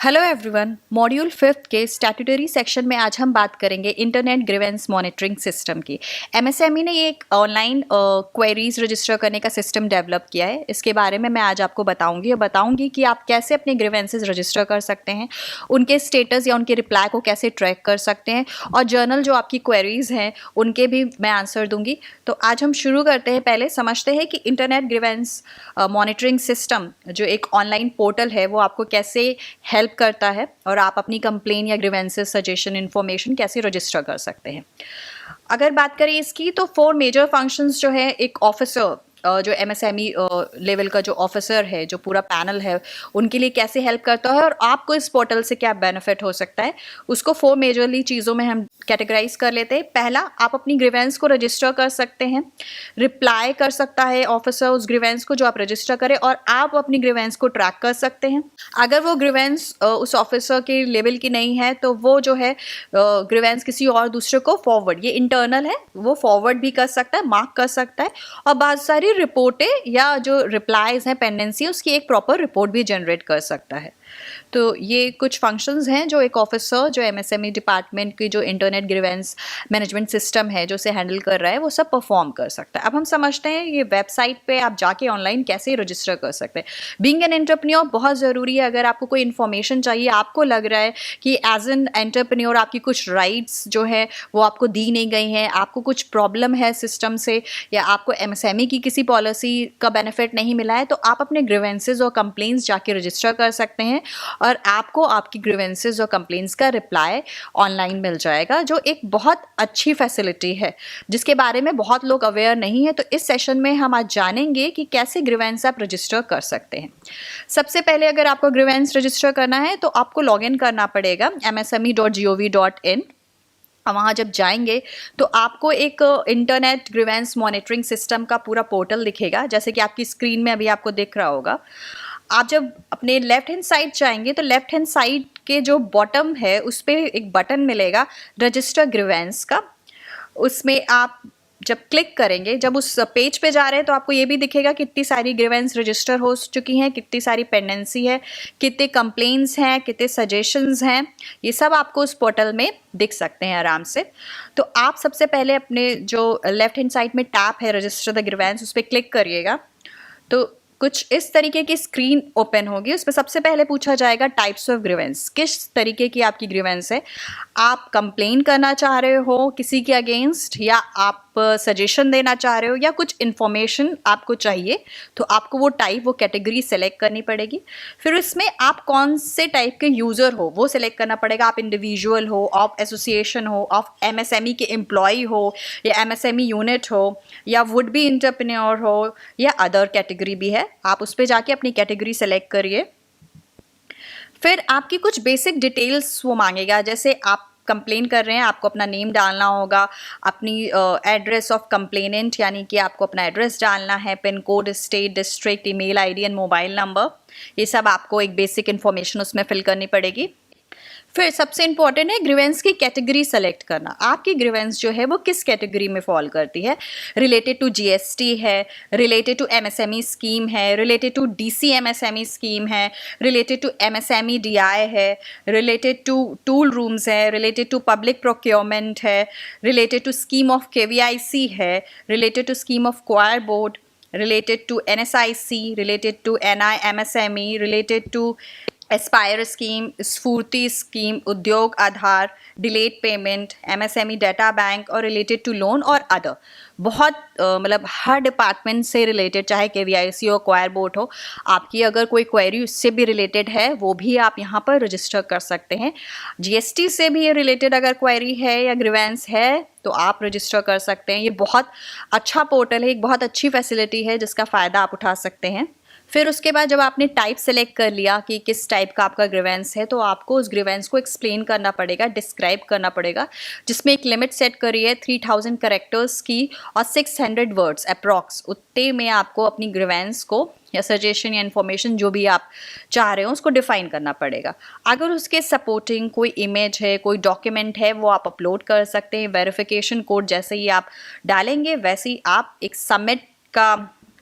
Hello everyone, module 5 के statutory section में आज हम बात करेंगे इंटरनेट ग्रीवेंस मॉनिटरिंग सिस्टम की। एमएसएमई ने ये एक ऑनलाइन क्वेरीज रजिस्टर करने का सिस्टम डेवलप किया है। इसके बारे में मैं आज आपको बताऊंगी कि आप कैसे अपने ग्रीवेंसेस रजिस्टर कर सकते हैं, उनके स्टेटस या उनके रिप्लाई को कैसे ट्रैक कर सकते हैं, और जर्नल जो आपकी क्वेरीज हैं उनके भी मैं आंसर दूंगी। तो आज हम शुरू करते हैं। पहले समझते हैं कि इंटरनेट ग्रीवेंस मॉनिटरिंग सिस्टम जो एक ऑनलाइन पोर्टल है वो आपको कैसे हेल्प करता है और आप अपनी कंप्लेन या ग्रीवेंसेस सजेशन इन्फॉर्मेशन कैसे रजिस्टर कर सकते हैं। अगर बात करें इसकी तो 4 मेजर फंक्शंस जो है एक ऑफिसर जो एमएसएमई लेवल का जो ऑफिसर है, जो पूरा पैनल है, उनके लिए कैसे हेल्प करता है और आपको इस पोर्टल से क्या बेनिफिट हो सकता है, उसको 4 मेजरली चीज़ों में हम कैटेगराइज कर लेते हैं। पहला, आप अपनी ग्रीवेंस को रजिस्टर कर सकते हैं। रिप्लाई कर सकता है ऑफिसर उस ग्रीवेंस को जो आप रजिस्टर करें, और आप अपनी ग्रीवेंस को ट्रैक कर सकते हैं। अगर वो ग्रीवेंस उस ऑफिसर के लेवल की नहीं है तो वो जो है ग्रीवेंस किसी और दूसरे को फॉरवर्ड, ये इंटरनल है, वो फॉरवर्ड भी कर सकता है, मार्क कर सकता है, और बहुत सारी रिपोर्टें या जो रिप्लाईज हैं पेंडेंसी, उसकी एक प्रॉपर रिपोर्ट भी जनरेट कर सकता है। तो ये कुछ फंक्शंस हैं जो एक ऑफिसर जो एमएसएमई डिपार्टमेंट की जो इंटरनेट ग्रीवेंस मैनेजमेंट सिस्टम है जो उसे हैंडल कर रहा है वो सब परफॉर्म कर सकता है। अब हम समझते हैं ये वेबसाइट पे आप जाके ऑनलाइन कैसे रजिस्टर कर सकते हैं। बीइंग एन एंटरप्रेन्योर बहुत ज़रूरी है। अगर आपको कोई इन्फॉर्मेशन चाहिए, आपको लग रहा है कि एज एन एंटरप्रेन्योर आपकी कुछ राइट्स जो है वो आपको दी नहीं गई हैं, आपको कुछ प्रॉब्लम है सिस्टम से, या आपको एमएसएमई की किसी पॉलिसी का बेनिफिट नहीं मिला है, तो आप अपने ग्रीवेंसेज और कंप्लेंट्स जाके रजिस्टर कर सकते हैं और आपको आपकी ग्रीवेंसेस और कंप्लेंट्स का रिप्लाई ऑनलाइन मिल जाएगा, जो एक बहुत अच्छी फैसिलिटी है जिसके बारे में बहुत लोग अवेयर नहीं है। तो इस सेशन में हम आज जानेंगे कि कैसे ग्रीवेंस आप रजिस्टर कर सकते हैं। सबसे पहले अगर आपको ग्रीवेंस रजिस्टर करना है तो आपको लॉगिन करना पड़ेगा msme.gov.in। वहाँ जब जाएंगे तो आपको एक इंटरनेट ग्रीवेंस मॉनिटरिंग सिस्टम का पूरा पोर्टल दिखेगा, जैसे कि आपकी स्क्रीन में अभी आपको दिख रहा होगा। आप जब अपने लेफ्ट हैंड साइड जाएंगे तो लेफ्ट हैंड साइड के जो बॉटम है उस पर एक बटन मिलेगा रजिस्टर ग्रीवेंस का। उसमें आप जब क्लिक करेंगे, जब उस पेज पे जा रहे हैं तो आपको ये भी दिखेगा कितनी सारी ग्रीवेंस रजिस्टर हो चुकी हैं, कितनी सारी पेंडेंसी है, कितने कंप्लेंट्स हैं, कितने सजेशंस हैं, ये सब आपको उस पोर्टल में दिख सकते हैं आराम से। तो आप सबसे पहले अपने जो लेफ्ट हैंड साइड में टैब है रजिस्टर द ग्रीवेंस, उस पर क्लिक करिएगा तो कुछ इस तरीके की स्क्रीन ओपन होगी। उस पर सबसे पहले पूछा जाएगा टाइप्स ऑफ ग्रीवेंस, किस तरीके की आपकी ग्रीवेंस है। आप कंप्लेन करना चाह रहे हो किसी के अगेंस्ट, या आप सजेशन देना चाह रहे हो, या कुछ इन्फॉर्मेशन आपको चाहिए, तो आपको वो टाइप, वो कैटेगरी सेलेक्ट करनी पड़ेगी। फिर इसमें आप कौन से टाइप के यूज़र हो वो सिलेक्ट करना पड़ेगा। आप इंडिविजुअल हो, ऑफ एसोसिएशन हो, ऑफ एमएसएमई के एम्प्लॉय हो, या एमएसएमई यूनिट हो, या वुड बी एंटरप्रेन्योर हो, या अदर कैटेगरी भी है। आप उस पर जाके अपनी कैटेगरी सेलेक्ट करिए। फिर आपकी कुछ बेसिक डिटेल्स वो मांगेगा, जैसे आप कंप्लेन कर रहे हैं, आपको अपना नेम डालना होगा, अपनी एड्रेस ऑफ कंप्लेनेंट यानी कि आपको अपना एड्रेस डालना है, pin code, state, district, email ID and mobile number, ये सब आपको एक बेसिक इन्फॉर्मेशन उसमें फिल करनी पड़ेगी। फिर सबसे इंपॉर्टेंट है ग्रीवेंस की कैटेगरी सेलेक्ट करना। आपकी ग्रीवेंस जो है वो किस कैटेगरी में फॉल करती है। रिलेटेड टू जीएसटी है, रिलेटेड टू एमएसएमई स्कीम है, रिलेटेड टू डीसीएमएसएमई स्कीम है, रिलेटेड टू एमएसएमई डीआई है, रिलेटेड टू टूल रूम्स है, रिलेटेड टू पब्लिक प्रोक्योरमेंट है, related to scheme of KVIC है, related to scheme of coir board, related to NSIC, related to NIMSME, related to aspire scheme, SFURTI scheme, Udyog Aadhaar, delayed payment, MSME data bank, और related to loan और other. बहुत मतलब हर department से related, चाहे KVIC हो, क्वायर board हो, आपकी अगर कोई क्वेरी उससे भी रिलेटेड है वो भी आप यहाँ पर रजिस्टर कर सकते हैं। जीएसटी से भी ये रिलेटेड अगर क्वेरी है या ग्रीवेंस है तो आप रजिस्टर कर सकते हैं। ये बहुत अच्छा पोर्टल है, एक बहुत अच्छी फैसिलिटी है जिसका फ़ायदा आप उठा सकते हैं। फिर उसके बाद जब आपने टाइप सेलेक्ट कर लिया कि किस टाइप का आपका ग्रीवेंस है, तो आपको उस ग्रीवेंस को एक्सप्लेन करना पड़ेगा, डिस्क्राइब करना पड़ेगा, जिसमें एक लिमिट सेट करी है 3000 कैरेक्टर्स की और 600 वर्ड्स अप्रॉक्स। उतने में आपको अपनी ग्रीवेंस को या सजेशन या इन्फॉर्मेशन जो भी आप चाह रहे हो उसको डिफाइन करना पड़ेगा। अगर उसके सपोर्टिंग कोई इमेज है, कोई डॉक्यूमेंट है, वो आप अपलोड कर सकते हैं। वेरिफिकेशन कोड जैसे ही आप डालेंगे वैसे ही आप एक सबमिट का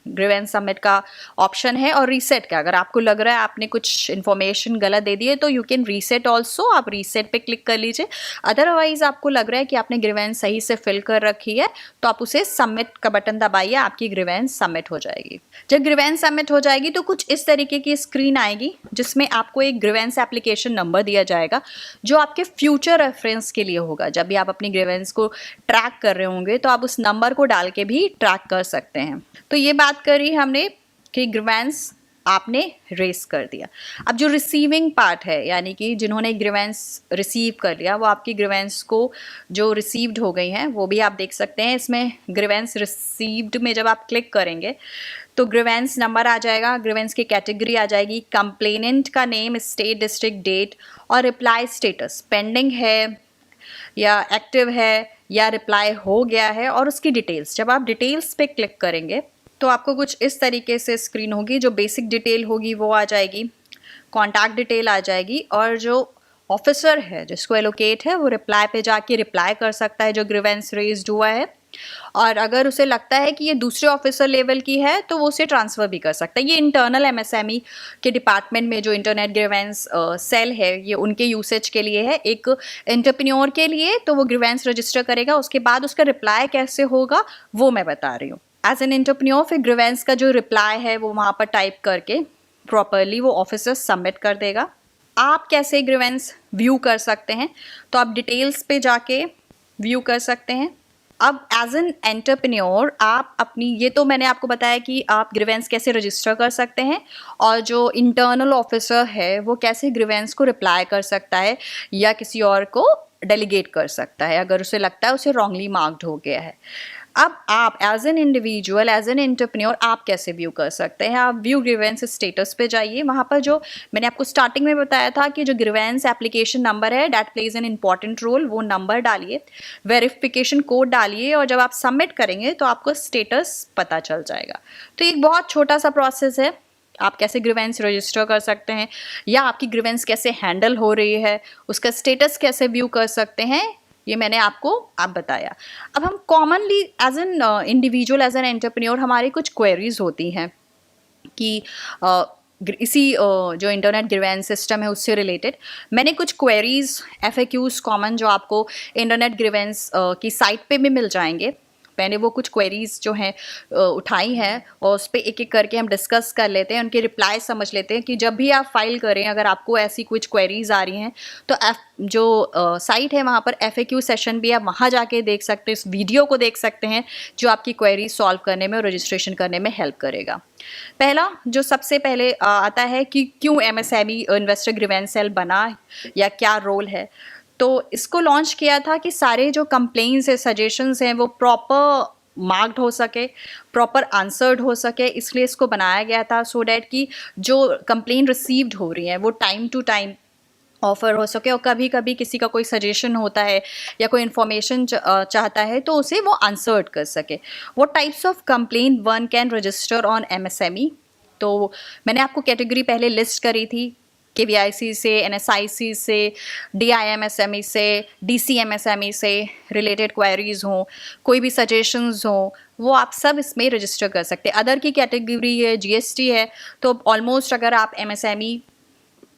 ग्रीवेंस सबमिट का ऑप्शन है और रीसेट का। अगर आपको लग रहा है आपने कुछ इन्फॉर्मेशन गलत दे दी है तो यू कैन रीसेट ऑल्सो, आप रीसेट पे क्लिक कर लीजिए। अदरवाइज आपको लग रहा है कि आपने ग्रीवेंस सही से फिल कर रखी है तो आप उसे सबमिट का बटन दबाइए, आपकी ग्रीवेंस सबमिट हो जाएगी। जब ग्रीवेंस सबमिट हो जाएगी तो कुछ इस तरीके की स्क्रीन आएगी जिसमें आपको एक ग्रीवेंस एप्लीकेशन नंबर दिया जाएगा जो आपके फ्यूचर रेफरेंस के लिए होगा। जब भी आप अपनी ग्रीवेंस को ट्रैक कर रहे होंगे तो आप उस नंबर को डाल के भी ट्रैक कर सकते हैं। तो ये बात करी हमने कि ग्रीवेंस आपने रेस कर दिया। अब जो रिसीविंग पार्ट है, यानी कि जिन्होंने ग्रीवेंस रिसीव कर लिया, वो आपकी ग्रीवेंस को जो रिसीव्ड हो गई हैं वो भी आप देख सकते हैं। इसमें ग्रीवेंस रिसीव्ड में जब आप क्लिक करेंगे तो ग्रीवेंस नंबर आ जाएगा, ग्रीवेंस की कैटेगरी आ जाएगी, कंप्लेनेंट का नेम, स्टेट, डिस्ट्रिक्ट, डेट और रिप्लाई स्टेटस, पेंडिंग है या एक्टिव है या रिप्लाई हो गया है, और उसकी डिटेल्स। जब आप डिटेल्स पे क्लिक करेंगे तो आपको कुछ इस तरीके से स्क्रीन होगी। जो बेसिक डिटेल होगी वो आ जाएगी, कॉन्टैक्ट डिटेल आ जाएगी, और जो ऑफिसर है जिसको एलोकेट है वो रिप्लाई पे जाके रिप्लाई कर सकता है जो ग्रीवेंस रेज्ड हुआ है। और अगर उसे लगता है कि ये दूसरे ऑफिसर लेवल की है तो वो उसे ट्रांसफ़र भी कर सकता है। ये इंटरनल एमएसएमई के डिपार्टमेंट में जो इंटरनेट ग्रीवेंस सेल है ये उनके यूसेज के लिए है। एक एंटरप्रेन्योर के लिए तो वो ग्रीवेंस रजिस्टर करेगा, उसके बाद उसका रिप्लाई कैसे होगा वो मैं बता रही हूँ। एज एन एंटरप्रेन्योर फिर ग्रीवेंस का जो रिप्लाई है वो वहाँ पर टाइप करके प्रॉपरली वो ऑफिसर सबमिट कर देगा। आप कैसे ग्रीवेंस व्यू कर सकते हैं, तो आप डिटेल्स पे जाके व्यू कर सकते हैं। अब एज एन एंटरप्रेन्योर आप अपनी, ये तो मैंने आपको बताया कि आप ग्रीवेंस कैसे रजिस्टर कर सकते हैं, और जो इंटरनल ऑफिसर है वो कैसे ग्रीवेंस को रिप्लाई कर सकता है या किसी और को डेलीगेट कर सकता है अगर उसे लगता है उसे रॉन्गली मार्क्ड हो गया है। अब आप as an individual, as an entrepreneur आप कैसे व्यू कर सकते हैं। आप व्यू ग्रीवेंस स्टेटस पे जाइए, वहाँ पर जो मैंने आपको स्टार्टिंग में बताया था कि जो ग्रीवेंस एप्लीकेशन नंबर है that plays an important role, वो नंबर डालिए, वेरिफिकेशन कोड डालिए, और जब आप सबमिट करेंगे तो आपको स्टेटस पता चल जाएगा। तो एक बहुत छोटा सा प्रोसेस है, आप कैसे ग्रीवेंस रजिस्टर कर सकते हैं या आपकी ग्रीवेंस कैसे हैंडल हो रही है, उसका स्टेटस कैसे व्यू कर सकते हैं, ये मैंने आपको बताया। अब हम commonly as an individual, as an entrepreneur हमारी कुछ क्वेरीज होती हैं कि इसी जो इंटरनेट ग्रीवेंस सिस्टम है उससे रिलेटेड मैंने कुछ क्वेरीज एफएक्यूज कॉमन जो आपको इंटरनेट ग्रीवेंस की साइट पे भी मिल जाएंगे। मैंने वो कुछ क्वेरीज जो हैं उठाई हैं और उस पर एक एक करके हम डिस्कस कर लेते हैं, उनके रिप्लाई समझ लेते हैं कि जब भी आप फाइल करें अगर आपको ऐसी कुछ क्वेरीज आ रही हैं तो जो साइट है वहाँ पर FAQ सेशन भी आप वहाँ जाके देख सकते हैं, इस वीडियो को देख सकते हैं जो आपकी क्वेरी सॉल्व करने में और रजिस्ट्रेशन करने में हेल्प करेगा। पहला जो सबसे पहले आता है कि क्यों MSME इन्वेस्टर ग्रीवेंस सेल बना या क्या रोल है। तो इसको लॉन्च किया था कि सारे जो कंप्लेंट्स है, सजेशंस हैं वो प्रॉपर मार्क्ड हो सके, प्रॉपर आंसर्ड हो सके, इसलिए इसको बनाया गया था सो डैट कि जो कंप्लेंट रिसीव्ड हो रही हैं वो टाइम टू टाइम ऑफर हो सके, और कभी कभी किसी का कोई सजेशन होता है या कोई इन्फॉर्मेशन चाहता है तो उसे वो आंसर्ड कर सके। What types of complaint one can register on MSME, तो मैंने आपको कैटेगरी पहले लिस्ट करी थी, KVIC से, NSIC से, DIMSME से, DCMSME से रिलेटेड क्वेरीज हों, कोई भी सजेशंस हों, वो आप सब इसमें रजिस्टर कर सकते हैं। अदर की कैटेगरी है, GST है, तो ऑलमोस्ट अगर आप MSME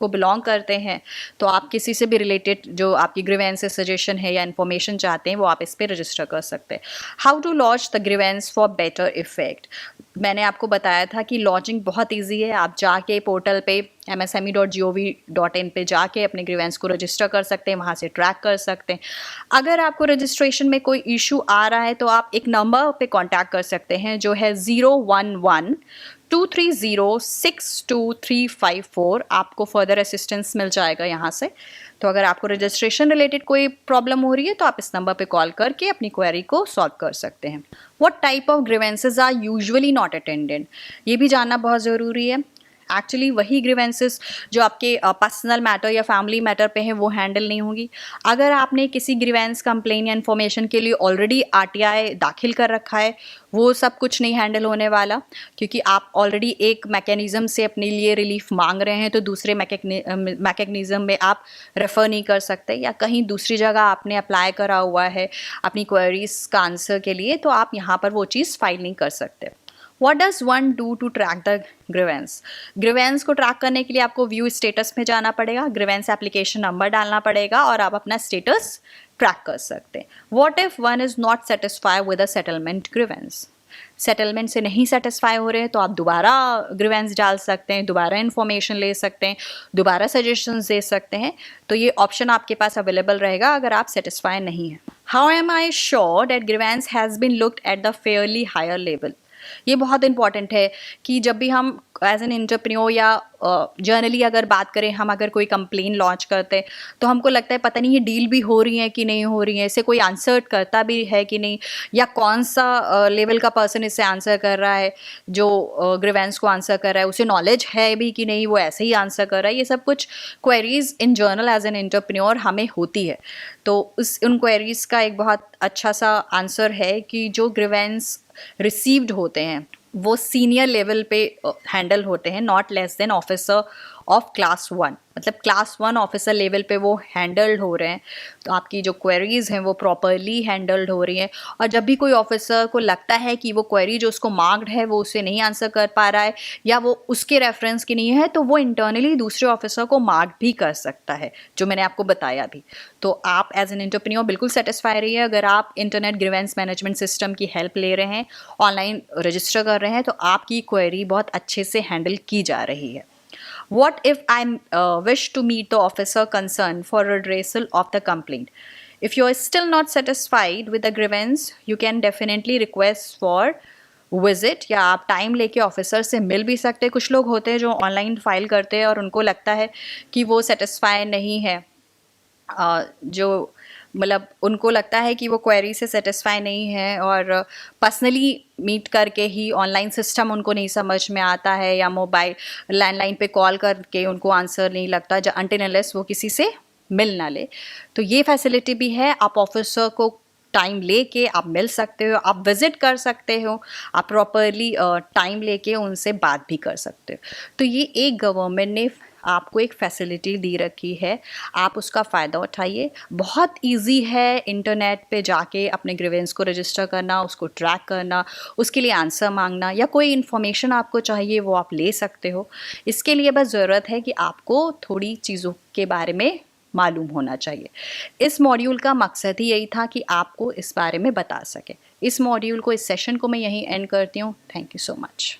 को बिलोंग करते हैं तो आप किसी से भी रिलेटेड जो आपकी ग्रीवेंस सजेशन है या इन्फॉर्मेशन चाहते हैं वो आप इस पर रजिस्टर कर सकते हैं। How to launch the grievance for better effect, मैंने आपको बताया था कि लॉन्चिंग बहुत ईजी है। आप जाके पोर्टल पे msme.gov.in पे जाके अपने ग्रीवेंस को रजिस्टर कर सकते हैं, वहाँ से ट्रैक कर सकते हैं। अगर आपको रजिस्ट्रेशन में कोई इशू आ रहा है तो आप एक नंबर पे कांटेक्ट कर सकते हैं जो है 011-230-62354। आपको फर्दर असिस्टेंस मिल जाएगा यहाँ से। तो अगर आपको रजिस्ट्रेशन रिलेटेड कोई प्रॉब्लम हो रही है तो आप इस नंबर पे कॉल करके अपनी क्वेरी को सॉल्व कर सकते हैं। What type of grievances are usually not attended, ये भी जानना बहुत ज़रूरी है। एक्चुअली वही ग्रीवेंसेस जो आपके पर्सनल मैटर या फैमिली मैटर पे हैं वो हैंडल नहीं होगी। अगर आपने किसी ग्रीवेंस कंप्लेन या इन्फॉर्मेशन के लिए ऑलरेडी RTI दाखिल कर रखा है वो सब कुछ नहीं हैंडल होने वाला, क्योंकि आप ऑलरेडी एक मैकेनिज़्म से अपने लिए रिलीफ मांग रहे हैं तो दूसरे मैकेनिज़्म में आप रेफ़र नहीं कर सकते, या कहीं दूसरी जगह आपने अप्लाई करा हुआ है अपनी क्वेरीज का आंसर के लिए तो आप यहाँ पर वो चीज़ फाइल नहीं कर सकते। What does one do to track the grievance? Grievance को ट्रैक करने के लिए आपको व्यू स्टेटस में जाना पड़ेगा, ग्रीवेंस एप्लीकेशन नंबर डालना पड़ेगा और आप अपना स्टेटस ट्रैक कर सकते हैं. What if one is not satisfied with a settlement grievance? Settlement से नहीं सेटिस्फाई हो रहे हैं तो आप दोबारा ग्रीवेंस डाल सकते हैं, दोबारा इन्फॉर्मेशन ले सकते हैं, दोबारा सजेशंस दे सकते हैं. तो ये ऑप्शन आपके पास अवेलेबल रहेगा अगर आप सेटिस्फाई नहीं हैं. How am I sure that grievance has been looked at the fairly higher level? ये बहुत इंपॉर्टेंट है कि जब भी हम एज एन एंटरप्रेन्योर या जर्नली अगर बात करें, हम अगर कोई कंप्लेन लॉन्च करते हैं तो हमको लगता है पता नहीं ये डील भी हो रही है कि नहीं हो रही है, इसे कोई आंसर करता भी है कि नहीं, या कौन सा लेवल का पर्सन इससे आंसर कर रहा है, जो ग्रीवेंस को आंसर कर रहा है उसे नॉलेज है भी कि नहीं, वो ऐसे ही आंसर कर रहा है. ये सब कुछ queries in general as an entrepreneur हमें होती है. तो उन क्वेरीज का एक बहुत अच्छा सा आंसर है कि जो ग्रीवेंस रिसीव्ड होते हैं वो सीनियर लेवल पे हैंडल होते हैं, not less than officer of class 1. मतलब क्लास 1 ऑफिसर लेवल पे वो हैंडल्ड हो रहे हैं. तो आपकी जो क्वेरीज हैं वो प्रॉपरली हैंडल्ड हो रही हैं. और जब भी कोई ऑफिसर को लगता है कि वो क्वेरी जो उसको मार्क्ड है वो उसे नहीं आंसर कर पा रहा है या वो उसके रेफरेंस की नहीं है, तो वो इंटरनली दूसरे ऑफिसर को मार्क भी कर सकता है, जो मैंने आपको बताया भी. तो आप एज एन एंटरप्रेन्योर बिल्कुल सेटिस्फाई रहिए. अगर आप इंटरनेट ग्रीवेंस मैनेजमेंट सिस्टम की हेल्प ले रहे हैं, ऑनलाइन रजिस्टर कर रहे हैं, तो आपकी क्वेरी बहुत अच्छे से हैंडल की जा रही है. What if I wish to meet the officer concerned for redressal of the complaint? If you are still not satisfied with the grievance, you can definitely request for visit, या आप time लेके officer से मिल भी सकते हैं. कुछ लोग होते हैं जो ऑनलाइन फाइल करते हैं और उनको लगता है कि वो सेटिस्फाई नहीं है, जो मतलब उनको लगता है कि वो क्वेरी से सेटिस्फाई नहीं है और पर्सनली मीट करके ही, ऑनलाइन सिस्टम उनको नहीं समझ में आता है या मोबाइल लैंडलाइन पे कॉल करके उनको आंसर नहीं लगता अनटिल अनलेस वो किसी से मिल ना ले. तो ये फैसिलिटी भी है. आप ऑफिसर को टाइम लेके आप मिल सकते हो, आप विज़िट कर सकते हो, आप प्रॉपरली टाइम लेके उनसे बात भी कर सकते हो. तो ये एक गवर्नमेंट ने आपको एक फैसिलिटी दी रखी है, आप उसका फ़ायदा उठाइए. बहुत इजी है इंटरनेट पे जाके अपने ग्रीवेंस को रजिस्टर करना, उसको ट्रैक करना, उसके लिए आंसर मांगना, या कोई इन्फॉर्मेशन आपको चाहिए वो आप ले सकते हो. इसके लिए बस ज़रूरत है कि आपको थोड़ी चीज़ों के बारे में मालूम होना चाहिए. इस मॉड्यूल का मकसद ही यही था कि आपको इस बारे में बता सके. इस मॉड्यूल को, इस सेशन को मैं यहीं एंड करती हूँ. Thank you so much.